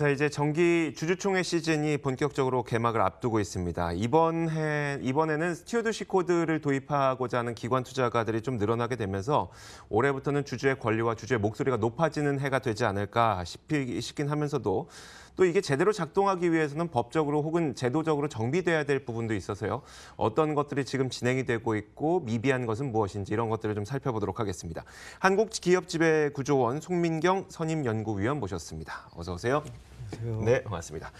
자, 이제 정기 주주총회 시즌이 본격적으로 개막을 앞두고 있습니다. 이번에는 스튜어드십 코드를 도입하고자 하는 기관 투자가들이 좀 늘어나게 되면서 올해부터는 주주의 권리와 주주의 목소리가 높아지는 해가 되지 않을까 싶긴 하면서도 또 이게 제대로 작동하기 위해서는 법적으로 혹은 제도적으로 정비돼야 될 부분도 있어서요. 어떤 것들이 지금 진행이 되고 있고 미비한 것은 무엇인지 이런 것들을 좀 살펴보도록 하겠습니다. 한국기업지배구조원 송민경 선임연구위원 모셨습니다. 어서 오세요. 안녕하세요. 네, 고맙습니다.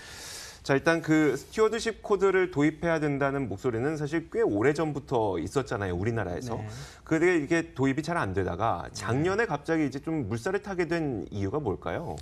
자, 일단 그 스튜어드십 코드를 도입해야 된다는 목소리는 사실 꽤 오래전부터 있었잖아요, 우리나라에서. 네. 근데 이게 도입이 잘 안 되다가 작년에 갑자기 이제 좀 물살을 타게 된 이유가 뭘까요?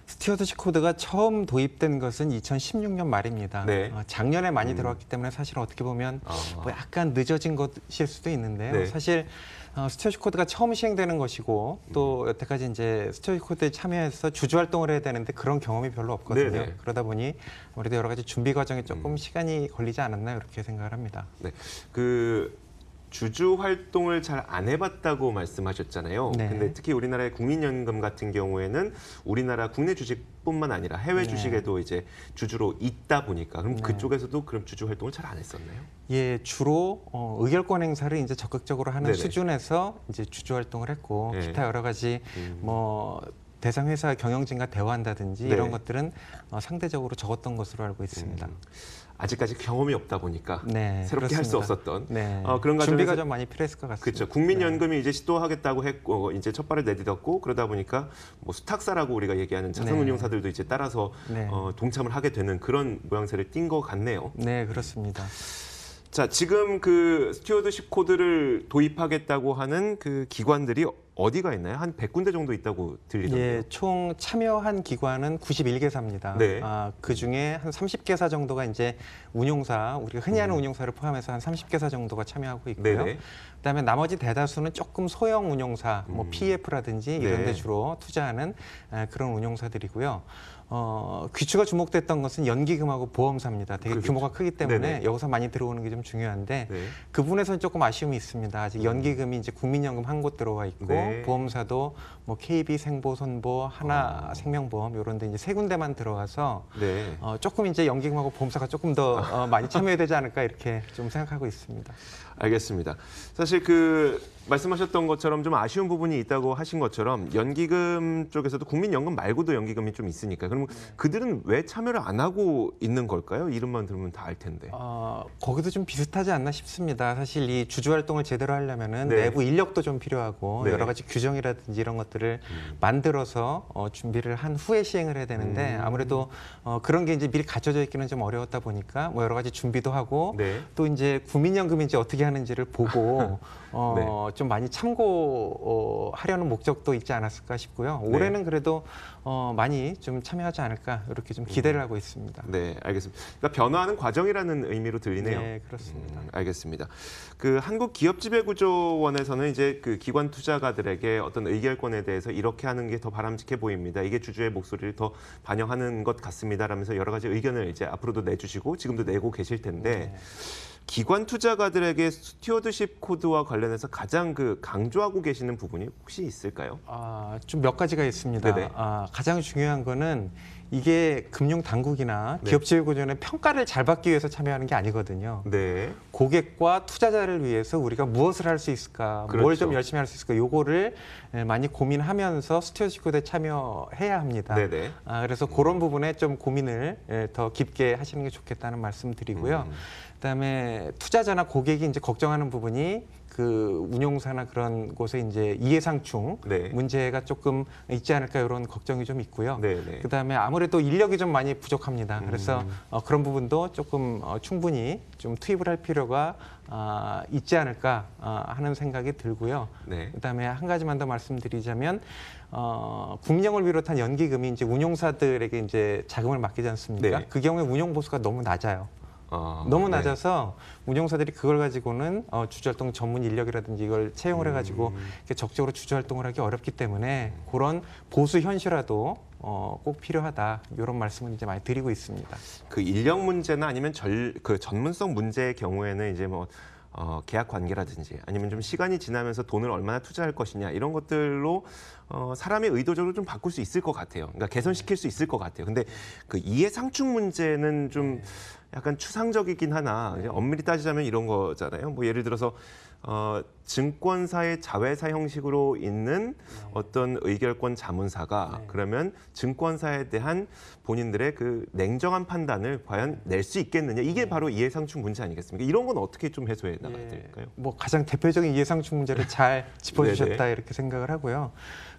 스튜어드십 코드가 처음 도입된 것은 2016년 말입니다. 네. 작년에 많이 들어왔기 때문에 사실 어떻게 보면 뭐 약간 늦어진 것일 수도 있는데요. 네. 사실 스튜어드십 코드가 처음 시행되는 것이고 또 여태까지 이제 스튜어드십 코드에 참여해서 주주 활동을 해야 되는데 그런 경험이 별로 없거든요. 네네. 그러다 보니 아무래도 여러 가지 준비 과정에 조금 시간이 걸리지 않았나 이렇게 생각을 합니다. 네, 그 주주 활동을 잘 안 해봤다고 말씀하셨잖아요. 네. 근데 특히 우리나라의 국민연금 같은 경우에는 우리나라 국내 주식뿐만 아니라 해외 네. 주식에도 이제 주주로 있다 보니까 그럼 네. 그쪽에서도 그럼 주주 활동을 잘 안 했었나요? 예, 주로 의결권 행사를 이제 적극적으로 하는 네네. 수준에서 이제 주주 활동을 했고 네. 기타 여러 가지 뭐 대상 회사 경영진과 대화한다든지 네. 이런 것들은 상대적으로 적었던 것으로 알고 있습니다. 아직까지 경험이 없다 보니까 네, 새롭게 할 수 그렇습니다. 없었던 네. 그런 준비가 과정에서 좀 많이 필요했을 것 같습니다. 그렇죠. 국민연금이 이제 시도하겠다고 했고 이제 첫 발을 내딛었고 그러다 보니까 뭐 수탁사라고 우리가 얘기하는 자산운용사들도 이제 따라서 네. 동참을 하게 되는 그런 모양새를 띈 것 같네요. 네, 그렇습니다. 자, 지금 그 스튜어드십 코드를 도입하겠다고 하는 그 기관들이 어디가 있나요? 한 100군데 정도 있다고 들리던데요. 예, 총 참여한 기관은 91개사입니다. 네. 그 중에 한 30개사 정도가 이제 운용사, 우리가 흔히 하는 운용사를 포함해서 한 30개사 정도가 참여하고 있고요. 네네. 그다음에 나머지 대다수는 조금 소형 운용사, 뭐 PF라든지 이런 네. 데 주로 투자하는 그런 운용사들이고요. 귀추가 주목됐던 것은 연기금하고 보험사입니다. 되게 그렇죠. 규모가 크기 때문에 네네. 여기서 많이 들어오는 게 좀 중요한데 네. 그 부분에서는 조금 아쉬움이 있습니다. 아직 연기금이 이제 국민연금 한 곳 들어와 있고 네. 보험사도 뭐 KB 생보손보, 하나 생명보험 이런 데 이제 세 군데만 들어가서 네. 조금 이제 연기금하고 보험사가 조금 더 많이 참여해야 되지 않을까 이렇게 좀 생각하고 있습니다. 알겠습니다. 사실 그 말씀하셨던 것처럼 좀 아쉬운 부분이 있다고 하신 것처럼 연기금 쪽에서도 국민연금 말고도 연기금이 좀 있으니까 그러면 그들은 왜 참여를 안 하고 있는 걸까요? 이름만 들으면 다 알 텐데. 거기도 좀 비슷하지 않나 싶습니다. 사실 이 주주 활동을 제대로 하려면은 네. 내부 인력도 좀 필요하고 네. 여러 가지 규정이라든지 이런 것들을 만들어서 준비를 한 후에 시행을 해야 되는데 아무래도 그런 게 이제 미리 갖춰져 있기는 좀 어려웠다 보니까 뭐 여러 가지 준비도 하고 네. 또 이제 국민연금이 이제 어떻게 하는지를 보고 좀 많이 참고하려는 목적도 있지 않았을까 싶고요. 네. 올해는 그래도 많이 좀 참여하지 않을까 이렇게 좀 기대를 하고 있습니다. 네, 알겠습니다. 그러니까 변화하는 과정이라는 의미로 들리네요. 네, 그렇습니다. 알겠습니다. 그 한국기업지배구조원에서는 이제 그 기관 투자가들에게 어떤 의결권에 대해서 이렇게 하는 게 더 바람직해 보입니다. 이게 주주의 목소리를 더 반영하는 것 같습니다라면서 여러 가지 의견을 이제 앞으로도 내주시고 지금도 내고 계실 텐데 기관 투자가들에게 스튜어드십 코드와 관련해서 가장 그 강조하고 계시는 부분이 혹시 있을까요? 좀 몇 가지가 있습니다. 네네. 가장 중요한 거는 이게 금융 당국이나 네. 기업 지배구조원의 평가를 잘 받기 위해서 참여하는 게 아니거든요. 네. 고객과 투자자를 위해서 우리가 무엇을 할 수 있을까, 뭘 그렇죠. 좀 열심히 할 수 있을까, 요거를 많이 고민하면서 스튜어드십 코드에 참여해야 합니다. 네네. 그래서 그런 부분에 좀 고민을 더 깊게 하시는 게 좋겠다는 말씀드리고요. 그다음에 투자자나 고객이 이제 걱정하는 부분이 그 운용사나 그런 곳에 이제 이해상충 네. 문제가 조금 있지 않을까 이런 걱정이 좀 있고요. 네네. 그다음에 아무래도 인력이 좀 많이 부족합니다. 그래서 그런 부분도 조금 충분히 좀 투입을 할 필요가 있지 않을까 하는 생각이 들고요. 네. 그다음에 한 가지만 더 말씀드리자면 국민연금을 비롯한 연기금이 이제 운용사들에게 이제 자금을 맡기지 않습니까? 네. 그 경우에 운용 보수가 너무 낮아요. 너무 네. 낮아서 운용사들이 그걸 가지고는 주주활동 전문 인력이라든지 이걸 채용을 해가지고 이렇게 적극적으로 주주활동을 하기 어렵기 때문에 그런 보수 현실화도 꼭 필요하다 이런 말씀을 이제 많이 드리고 있습니다. 그 인력 문제나 아니면 그 전문성 문제의 경우에는 이제 뭐 계약 관계라든지 아니면 좀 시간이 지나면서 돈을 얼마나 투자할 것이냐 이런 것들로 사람의 의도적으로 좀 바꿀 수 있을 것 같아요. 그러니까 개선시킬 수 있을 것 같아요. 근데 그 이해상충 문제는 좀 약간 추상적이긴 하나 엄밀히 따지자면 이런 거잖아요. 뭐 예를 들어서 증권사의 자회사 형식으로 있는 어떤 의결권 자문사가 그러면 증권사에 대한 본인들의 그 냉정한 판단을 과연 낼 수 있겠느냐 이게 바로 이해상충 문제 아니겠습니까? 이런 건 어떻게 좀 해소해 나가야 될까요? 뭐 가장 대표적인 이해상충 문제를 잘 짚어주셨다 이렇게 생각을 하고요.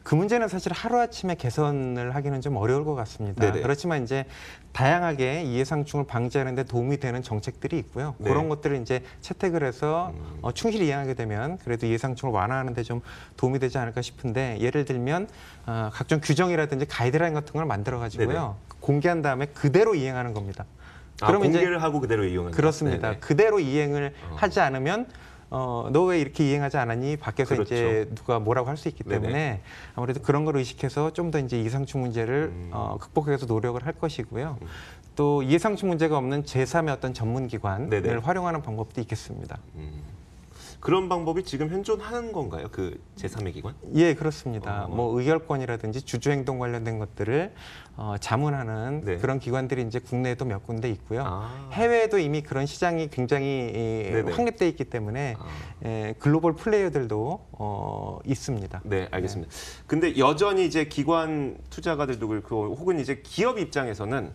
그 문제는 사실 하루아침에 개선을 하기는 좀 어려울 것 같습니다. 네네. 그렇지만 이제 다양하게 이해상충을 방지하는 데 도움이 되는 정책들이 있고요. 네. 그런 것들을 이제 채택을 해서 충실히 이행하게 되면 그래도 이해상충을 완화하는 데 좀 도움이 되지 않을까 싶은데 예를 들면 각종 규정이라든지 가이드라인 같은 걸 만들어 가지고요. 공개한 다음에 그대로 이행하는 겁니다. 그러면 공개를 하고 그대로 이용하는 그렇습니다. 네네. 그대로 이행을 하지 않으면 너 왜 이렇게 이행하지 않았니? 밖에서 그렇죠. 이제 누가 뭐라고 할 수 있기 때문에 네네. 아무래도 그런 걸 의식해서 좀 더 이제 이해상충 문제를 극복하기 위해서 노력을 할 것이고요. 또 이해상충 문제가 없는 제3의 어떤 전문기관을 네네. 활용하는 방법도 있겠습니다. 그런 방법이 지금 현존하는 건가요? 그 제3의 기관? 예, 그렇습니다. 뭐 의결권이라든지 주주행동 관련된 것들을 자문하는 네. 그런 기관들이 이제 국내에도 몇 군데 있고요. 아. 해외에도 이미 그런 시장이 굉장히 네네. 확립돼 있기 때문에 글로벌 플레이어들도 있습니다. 네, 알겠습니다. 근데 여전히 이제 기관 투자가들도 그렇고 혹은 이제 기업 입장에서는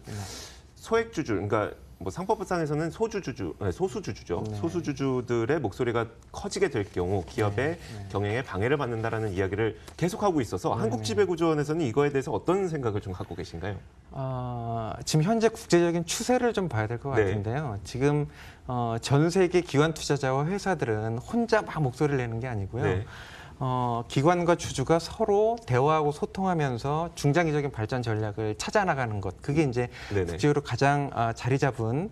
소액주주, 그러니까 뭐 상법상에서는 소수주주죠. 네. 소수주주들의 목소리가 커지게 될 경우 기업의 경영에 방해를 받는다라는 이야기를 계속하고 있어서 한국지배구조원에서는 이거에 대해서 어떤 생각을 좀 갖고 계신가요? 지금 현재 국제적인 추세를 좀 봐야 될 것 네. 같은데요. 지금 전 세계 기관 투자자와 회사들은 혼자 막 목소리를 내는 게 아니고요. 네. 기관과 주주가 서로 대화하고 소통하면서 중장기적인 발전 전략을 찾아 나가는 것. 그게 이제 네네. 국제적으로 가장 자리 잡은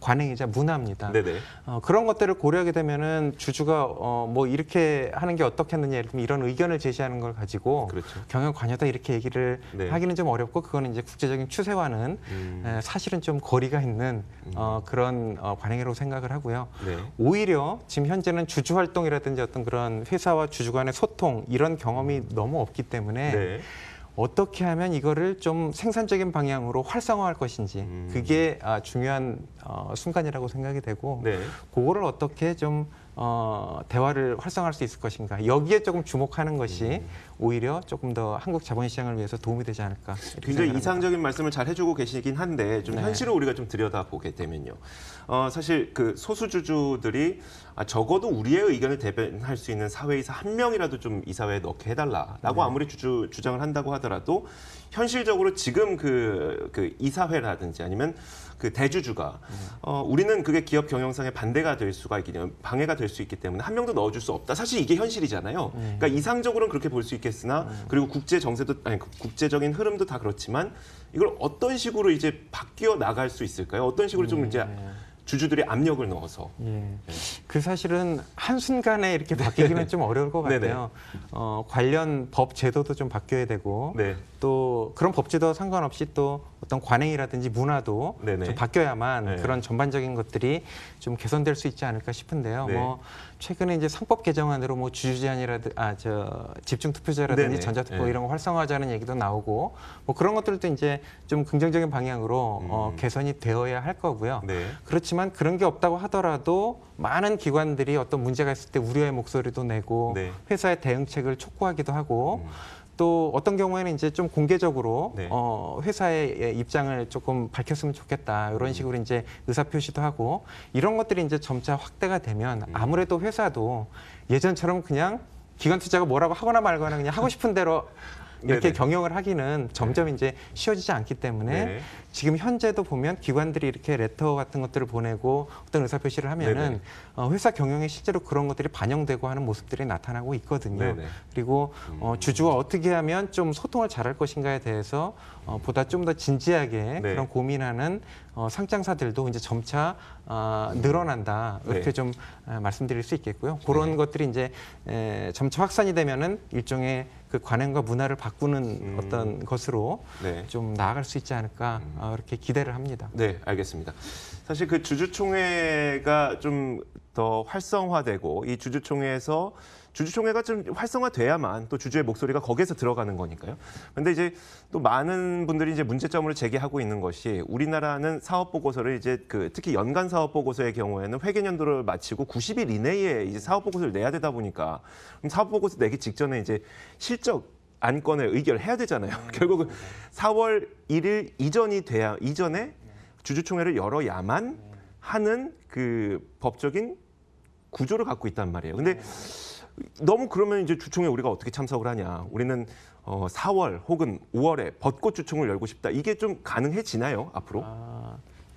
관행이자 문화입니다. 네네. 그런 것들을 고려하게 되면은 주주가 뭐 이렇게 하는 게 어떻겠느냐 이런 의견을 제시하는 걸 가지고 그렇죠. 경영 관여다 이렇게 얘기를 네. 하기는 좀 어렵고 그거는 이제 국제적인 추세와는 사실은 좀 거리가 있는 그런 관행이라고 생각을 하고요. 네. 오히려 지금 현재는 주주 활동이라든지 어떤 그런 회사와 주주 간의 소통 이런 경험이 너무 없기 때문에 네. 어떻게 하면 이거를 좀 생산적인 방향으로 활성화할 것인지 그게 중요한 순간이라고 생각이 되고 네. 그거를 어떻게 좀 대화를 활성화할 수 있을 것인가 여기에 조금 주목하는 것이 오히려 조금 더 한국 자본시장을 위해서 도움이 되지 않을까 이렇게 굉장히 생각합니다. 이상적인 말씀을 잘 해주고 계시긴 한데 좀 네. 현실을 우리가 좀 들여다보게 되면요. 사실 그 소수주주들이 적어도 우리의 의견을 대변할 수 있는 사회이사 한 명이라도 좀 이 사회에 넣게 해달라라고 아무리 주장을 한다고 하더라도 현실적으로 지금 그 이사회라든지 아니면 그 대주주가 우리는 그게 기업 경영상의 반대가 될 수가 있기 때문에 방해가 될 수 있기 때문에 한 명도 넣어줄 수 없다. 사실 이게 현실이잖아요. 그러니까 이상적으로는 그렇게 볼 수 있겠으나 그리고 국제 정세도 아니 국제적인 흐름도 다 그렇지만 이걸 어떤 식으로 이제 바뀌어 나갈 수 있을까요? 어떤 식으로 좀 이제 주주들이 압력을 넣어서. 예. 그 사실은 한순간에 이렇게 바뀌기는 좀 어려울 것 같아요. 관련 법 제도도 좀 바뀌어야 되고 네. 또 그런 법 제도와 상관없이 또 어떤 관행이라든지 문화도 네네. 좀 바뀌어야만 네. 그런 전반적인 것들이 좀 개선될 수 있지 않을까 싶은데요. 네. 뭐 최근에 이제 상법 개정안으로 뭐 주주 제한이라든지 집중 투표제라든지 네네. 전자투표 네. 이런 거 활성화하자는 얘기도 나오고 뭐 그런 것들도 이제 좀 긍정적인 방향으로 개선이 되어야 할 거고요. 네. 그렇지만 그런 게 없다고 하더라도 많은 기관들이 어떤 문제가 있을 때 우려의 목소리도 내고 네. 회사의 대응책을 촉구하기도 하고 또 어떤 경우에는 이제 좀 공개적으로 네. 회사의 입장을 조금 밝혔으면 좋겠다 이런 식으로 이제 의사 표시도 하고 이런 것들이 이제 점차 확대가 되면 아무래도 회사도 예전처럼 그냥 기관 투자가 뭐라고 하거나 말거나 그냥 하고 싶은 대로 이렇게 네네. 경영을 하기는 점점 이제 쉬워지지 않기 때문에 네. 지금 현재도 보면 기관들이 이렇게 레터 같은 것들을 보내고 어떤 의사표시를 하면은 회사 경영에 실제로 그런 것들이 반영되고 하는 모습들이 나타나고 있거든요. 네네. 그리고 주주와 어떻게 하면 좀 소통을 잘할 것인가에 대해서 보다 좀 더 진지하게 네. 그런 고민하는 상장사들도 이제 점차 늘어난다 이렇게 네. 좀 말씀드릴 수 있겠고요. 그런 것들이 이제 점차 확산이 되면은 일종의 그 관행과 문화를 바꾸는 어떤 것으로 네. 좀 나아갈 수 있지 않을까 이렇게 기대를 합니다. 네, 알겠습니다. 사실 그 주주총회가 좀 더 활성화되고 이 주주총회에서 주주총회가 좀 활성화돼야만 또 주주의 목소리가 거기에서 들어가는 거니까요. 그런데 이제 또 많은 분들이 이제 문제점을 제기하고 있는 것이 우리나라는 사업 보고서를 이제 특히 연간 사업 보고서의 경우에는 회계연도를 마치고 90일 이내에 이제 사업 보고서를 내야 되다 보니까 그럼 사업 보고서 내기 직전에 이제 실적 안건을 의결해야 되잖아요. 결국은 4월 1일 이전에 주주총회를 열어야만 하는 그 법적인 구조를 갖고 있단 말이에요. 근데 너무 그러면 이제 주총회 우리가 어떻게 참석을 하냐. 우리는 4월 혹은 5월에 벚꽃 주총을 열고 싶다. 이게 좀 가능해지나요, 앞으로?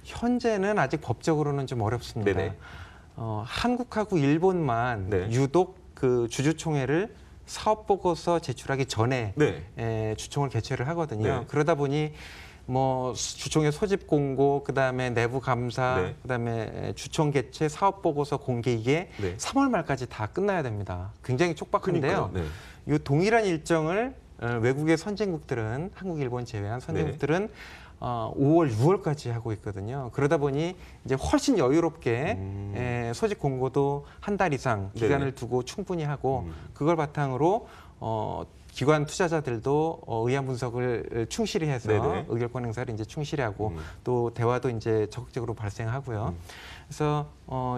현재는 아직 법적으로는 좀 어렵습니다. 네네. 한국하고 일본만 네. 유독 그 주주총회를 사업 보고서 제출하기 전에 네. 주총을 개최를 하거든요. 네. 그러다 보니 뭐 주총의 소집 공고, 그다음에 내부 감사, 네. 그다음에 주총 개최, 사업 보고서 공개 이게 네. 3월 말까지 다 끝나야 됩니다. 굉장히 촉박한데요. 그러니까요. 네. 이 동일한 일정을 외국의 선진국들은 한국, 일본 제외한 선진국들은 5월, 6월까지 하고 있거든요. 그러다 보니 이제 훨씬 여유롭게 소집 공고도 한 달 이상 기간을 네네. 두고 충분히 하고 그걸 바탕으로 기관 투자자들도 의안 분석을 충실히 해서 네네. 의결권 행사를 이제 충실히 하고 또 대화도 이제 적극적으로 발생하고요. 그래서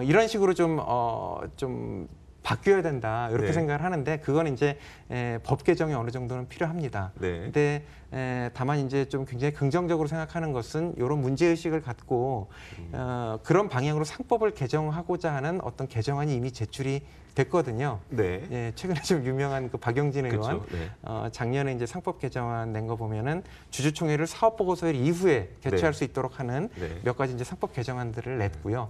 이런 식으로 좀 바뀌어야 된다 이렇게 네. 생각을 하는데 그건 이제 법 개정이 어느 정도는 필요합니다. 네. 근데 다만 이제 좀 굉장히 긍정적으로 생각하는 것은 이런 문제 의식을 갖고 그런 방향으로 상법을 개정하고자 하는 어떤 개정안이 이미 제출이 됐거든요. 네. 예, 최근에 좀 유명한 그 박영진 의원 그렇죠. 네. 작년에 이제 상법 개정안 낸 거 보면은 주주총회를 사업 보고서일 이후에 개최할 네. 수 있도록 하는 네. 몇 가지 이제 상법 개정안들을 냈고요.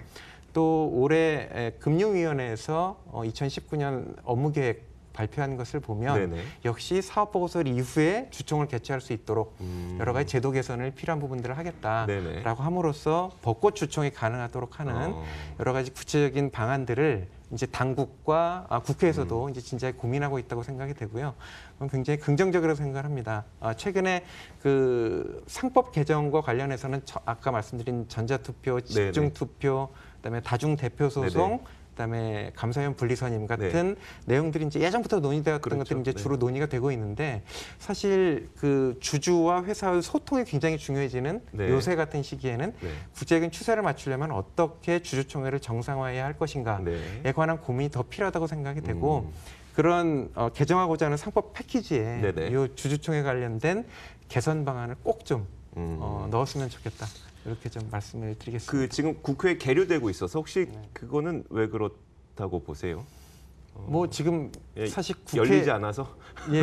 또 올해 금융위원회에서 2019년 업무계획 발표한 것을 보면 네네. 역시 사업 보고서 이후에 주총을 개최할 수 있도록 여러 가지 제도 개선을 필요한 부분들을 네네. 하겠다라고 함으로써 벚꽃 주총이 가능하도록 하는 여러 가지 구체적인 방안들을 이제 당국과 국회에서도 이제 진지하게 고민하고 있다고 생각이 되고요. 굉장히 긍정적으로 생각합니다. 최근에 그 상법 개정과 관련해서는 아까 말씀드린 전자투표, 집중투표, 그다음에 다중대표 소송, 네네. 그다음에 감사위원 분리선임 같은 내용들이 이제 예전부터 논의되었던 그렇죠. 것들이 이제 네. 주로 논의가 되고 있는데 사실 그 주주와 회사의 소통이 굉장히 중요해지는 네. 요새 같은 시기에는 네. 구체적인 추세를 맞추려면 어떻게 주주총회를 정상화해야 할 것인가에 네. 관한 고민이 더 필요하다고 생각이 되고 그런 개정하고자 하는 상법 패키지에 네네. 이 주주총회 관련된 개선 방안을 꼭 좀 넣었으면 좋겠다. 이렇게 좀 말씀을 드리겠습니다. 그 지금 국회에 계류되고 있어서 혹시 그거는 왜 그렇다고 보세요? 뭐 지금 사실 국회 열리지 않아서?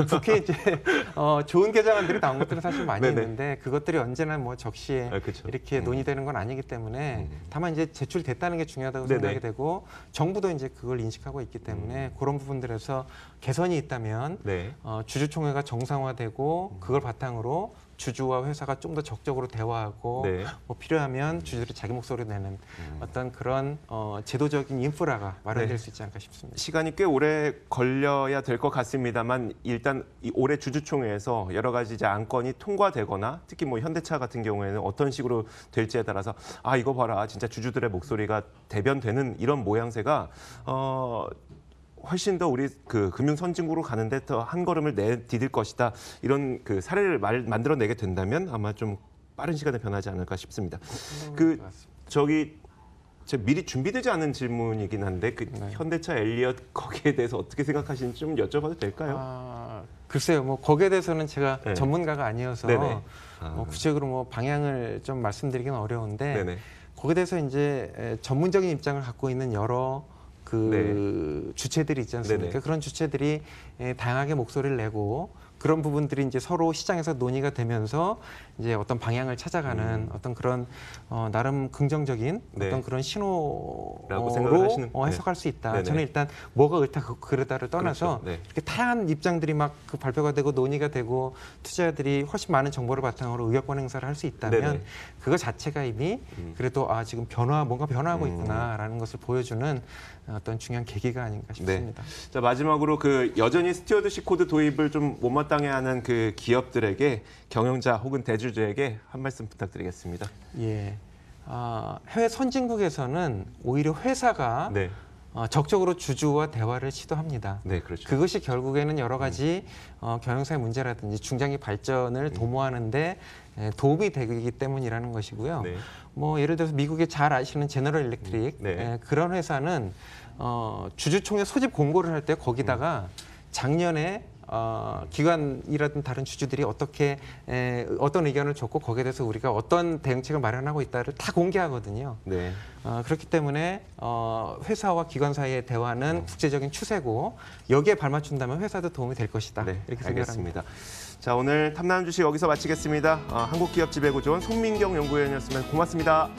국회 이제 좋은 개정안들이 나온 것들은 사실 많이 네네. 있는데 그것들이 언제나 뭐 적시에 그렇죠. 이렇게 논의되는 건 아니기 때문에 다만 이제 제출됐다는 게 중요하다고 네네. 생각이 되고 정부도 이제 그걸 인식하고 있기 때문에 그런 부분들에서 개선이 있다면 네. 주주총회가 정상화되고 그걸 바탕으로 주주와 회사가 좀 더 적극적으로 대화하고 네. 뭐 필요하면 주주들이 자기 목소리를 내는 어떤 그런 제도적인 인프라가 마련될 네. 수 있지 않을까 싶습니다. 시간이 꽤 오래 걸려야 될 것 같습니다만 일단 이 올해 주주총회에서 여러 가지 이제 안건이 통과되거나 특히 뭐 현대차 같은 경우에는 어떤 식으로 될지에 따라서 이거 봐라 진짜 주주들의 목소리가 대변되는 이런 모양새가 훨씬 더 우리 그 금융 선진국으로 가는데 더 한 걸음을 내디딜 것이다. 이런 그 사례를 만들어내게 된다면 아마 좀 빠른 시간에 변하지 않을까 싶습니다. 제가 미리 준비되지 않은 질문이긴 한데 현대차 엘리엇 거기에 대해서 어떻게 생각하시는지 좀 여쭤봐도 될까요? 글쎄요, 뭐 거기에 대해서는 제가 네. 전문가가 아니어서 네네. 구체적으로 뭐 방향을 좀 말씀드리기는 어려운데 네네. 거기에 대해서 이제 전문적인 입장을 갖고 있는 여러 그 주체들이 있지 않습니까? 네네. 그런 주체들이 다양하게 목소리를 내고 그런 부분들이 이제 서로 시장에서 논의가 되면서 이제 어떤 방향을 찾아가는 어떤 그런 나름 긍정적인 네. 어떤 그런 신호로 생각을 하시는, 해석할 수 있다. 네네. 저는 일단 뭐가 옳다 그르다를 떠나서 그렇죠. 네. 이렇게 다양한 입장들이 막 그 발표가 되고 논의가 되고 투자자들이 훨씬 많은 정보를 바탕으로 의결권 행사를 할 수 있다면 네네. 그거 자체가 이미 그래도 지금 뭔가 변화하고 있구나라는 것을 보여주는 어떤 중요한 계기가 아닌가 싶습니다. 네. 자, 마지막으로 여전히 스튜어드십 코드 도입을 좀 못마땅해 하는 그 기업들에게 경영자 혹은 대주주에게 한 말씀 부탁드리겠습니다. 예. 해외 선진국에서는 오히려 회사가 네. 적극적으로 주주와 대화를 시도합니다. 네, 그렇죠. 그것이 결국에는 여러 가지 경영사의 문제라든지 중장기 발전을 도모하는데 도움이 되기 때문이라는 것이고요. 네. 뭐 예를 들어서 미국에 잘 아시는 제너럴 일렉트릭 네. 그런 회사는 주주총회 소집 공고를 할 때 거기다가 작년에 기관이라든 다른 주주들이 어떻게 어떤 의견을 줬고 거기에 대해서 우리가 어떤 대응책을 마련하고 있다를 다 공개하거든요. 네. 그렇기 때문에 회사와 기관 사이의 대화는 국제적인 추세고 여기에 발맞춘다면 회사도 도움이 될 것이다. 네, 이렇게 알겠습니다. 생각합니다. 자, 오늘 탐나는 주식 여기서 마치겠습니다. 한국기업 지배구조원 송민경 연구위원이었습니다. 고맙습니다.